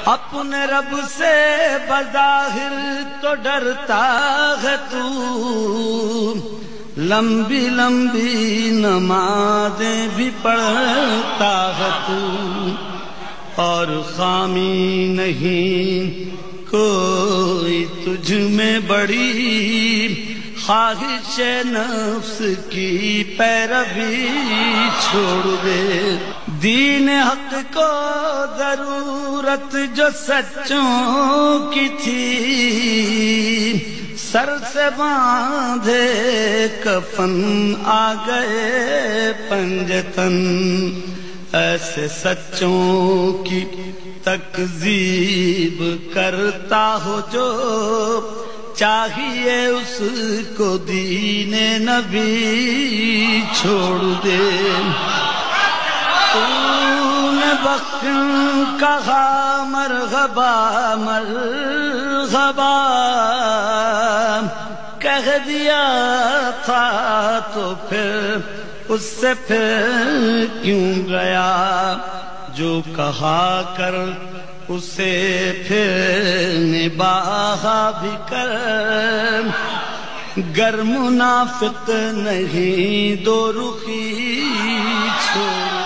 اپنے رب سے بظاہر تو ڈرتا ہے تو، لمبی لمبی نمازیں بھی پڑھتا ہے تو، اور خامی نہیں کوئی تجھ میں بڑی، خواہش نفس کی پیروی چھوڑ دے۔ دین حق کو ضرورت جو سچوں کی تھی، سر سے باندھے کفن آ گئے پنجتن، ایسے سچوں کی تکذیب کرتا ہو جو، چاہیے اس کو دین نبی چھوڑ دے۔ تو نے بخشن کہا مرحبا مرحبا، کہہ دیا تھا تو پھر اس سے پھر کیوں گیا، جو کہا کر اسے پھر نباہا بھی کر، گر منافق نہیں دو رخی چھوڑ